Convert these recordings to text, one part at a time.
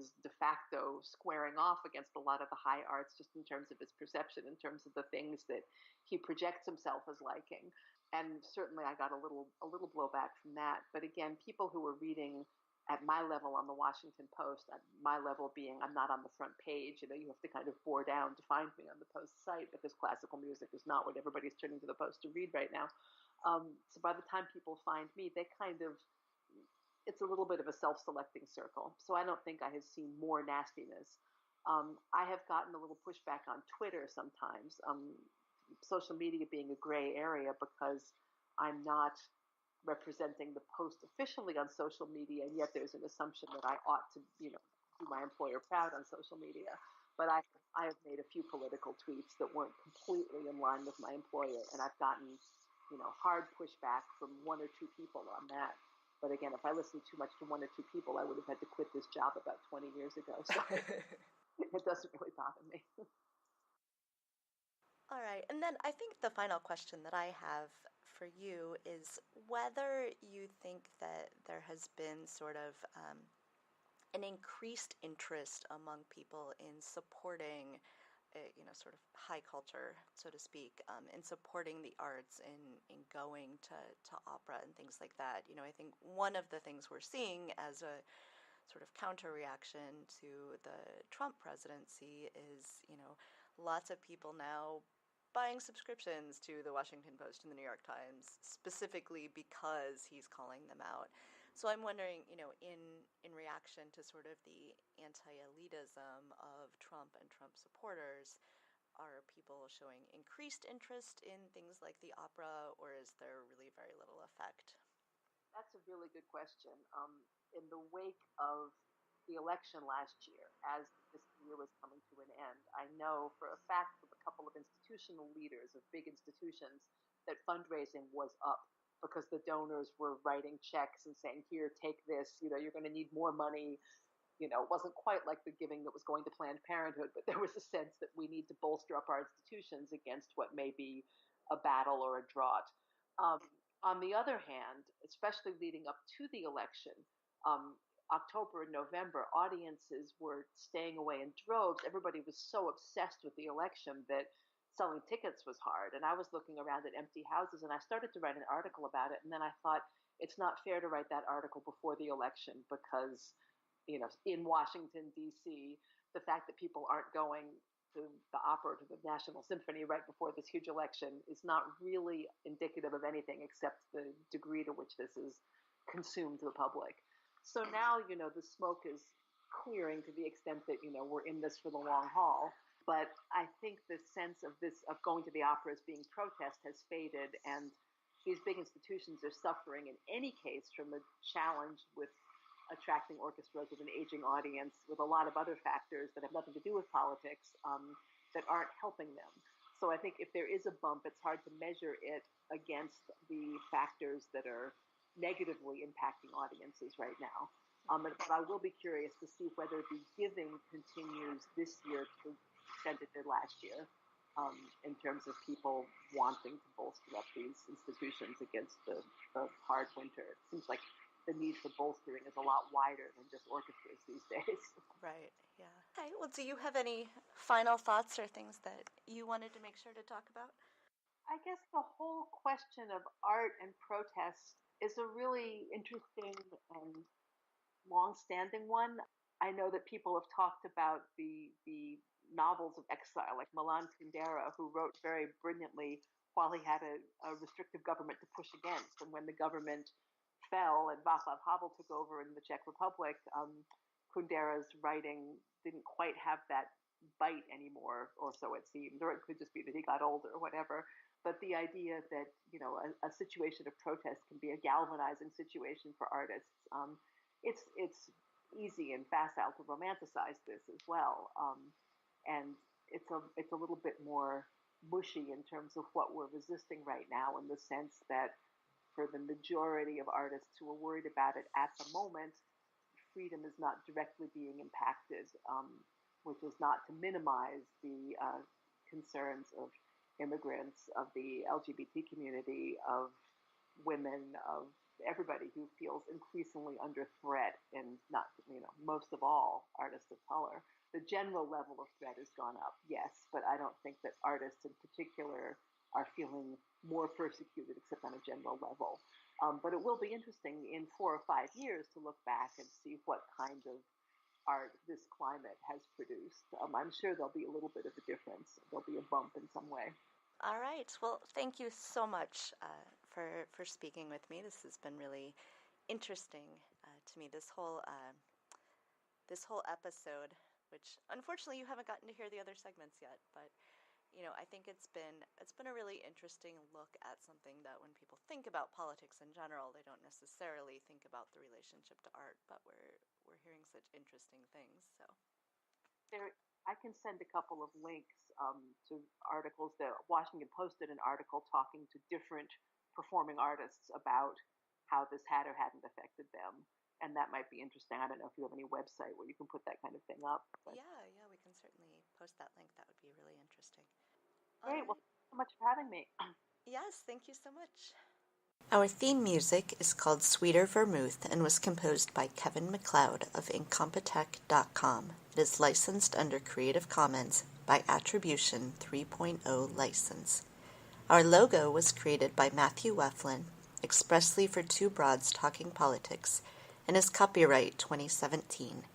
is de facto squaring off against a lot of the high arts just in terms of his perception, in terms of the things that he projects himself as liking. And certainly I got a little blowback from that. But again, people who were reading at my level on the Washington Post, at my level being I'm not on the front page, you have to kind of bore down to find me on the Post site because classical music is not what everybody's turning to the Post to read right now. So by the time people find me, it's a little bit of a self-selecting circle. So I don't think I have seen more nastiness. I have gotten a little pushback on Twitter sometimes, social media being a gray area because I'm not representing the Post officially on social media, and yet there's an assumption that I ought to, do my employer proud on social media. But I have made a few political tweets that weren't completely in line with my employer, and I've gotten, hard pushback from one or two people on that. But again, if I listened too much to one or two people, I would have had to quit this job about 20 years ago. So it doesn't really bother me. All right. And then I think the final question that I have for you is whether you think that there has been sort of an increased interest among people in supporting sort of high culture, so to speak, in supporting the arts, in going to opera and things like that. I think one of the things we're seeing as a sort of counter reaction to the Trump presidency is, lots of people now buying subscriptions to the Washington Post and the New York Times specifically because he's calling them out. So I'm wondering, in reaction to sort of the anti-elitism of Trump and Trump supporters, are people showing increased interest in things like the opera, or is there really very little effect? That's a really good question. In the wake of the election last year, as this year was coming to an end, I know for a fact with a couple of institutional leaders of big institutions that fundraising was up because the donors were writing checks and saying, here, take this, you're going to need more money. It wasn't quite like the giving that was going to Planned Parenthood, but there was a sense that we need to bolster up our institutions against what may be a battle or a drought. On the other hand, especially leading up to the election, October and November, audiences were staying away in droves. Everybody was so obsessed with the election that selling tickets was hard. And I was looking around at empty houses, and I started to write an article about it. And then I thought, it's not fair to write that article before the election because, in Washington, D.C., the fact that people aren't going to the opera, to the National Symphony right before this huge election is not really indicative of anything except the degree to which this is consumed to the public. So now, the smoke is clearing to the extent that, we're in this for the long haul. But I think the sense of going to the opera as being protest has faded, and these big institutions are suffering in any case from the challenge with attracting orchestras with an aging audience, with a lot of other factors that have nothing to do with politics that aren't helping them. So I think if there is a bump, it's hard to measure it against the factors that are negatively impacting audiences right now. But I will be curious to see whether the giving continues this year to the extent it did last year, in terms of people wanting to bolster up these institutions against the hard winter. It seems like the need for bolstering is a lot wider than just orchestras these days. Right, yeah. Okay, well, do you have any final thoughts or things that you wanted to make sure to talk about? I guess the whole question of art and protest is a really interesting and long-standing one. I know that people have talked about the novels of exile, like Milan Kundera, who wrote very brilliantly while he had a restrictive government to push against. And when the government fell and Václav Havel took over in the Czech Republic, Kundera's writing didn't quite have that bite anymore, or so it seemed, or it could just be that he got older or whatever. But the idea that, a situation of protest can be a galvanizing situation for artists, it's easy and facile to romanticize this as well. And it's a little bit more mushy in terms of what we're resisting right now, in the sense that for the majority of artists who are worried about it at the moment, freedom is not directly being impacted, which is not to minimize the concerns of immigrants, of the LGBT community, of women, of everybody who feels increasingly under threat, and not, most of all, artists of color. The general level of threat has gone up, yes, but I don't think that artists in particular are feeling more persecuted, except on a general level. But it will be interesting in 4 or 5 years to look back and see what kind of art this climate has produced. I'm sure there'll be a little bit of a difference. There'll be a bump in some way. All right. Well, thank you so much for speaking with me. This has been really interesting to me. This whole episode, which unfortunately you haven't gotten to hear the other segments yet, but I think it's been a really interesting look at something that when people think about politics in general, they don't necessarily think about the relationship to art, but we're hearing such interesting things. So I can send a couple of links to articles. The Washington Post did an article talking to different performing artists about how this had or hadn't affected them, and that might be interesting. I don't know if you have any website where you can put that kind of thing up. But. yeah, we can certainly post that link. That would be really interesting. All Great. Well, right. thanks so much for having me. Yes, thank you so much. Our theme music is called Sweeter Vermouth and was composed by Kevin MacLeod of Incompetech.com. It is licensed under Creative Commons by Attribution 3.0 license. Our logo was created by Matthew Weflin, expressly for Two Broads Talking Politics, and is copyright 2017.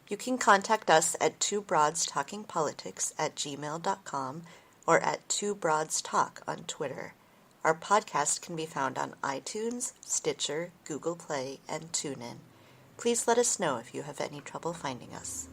You can contact us at twobroadstalkingpolitics@gmail.com or at twobroadstalk on Twitter. Our podcast can be found on iTunes, Stitcher, Google Play, and TuneIn. Please let us know if you have any trouble finding us.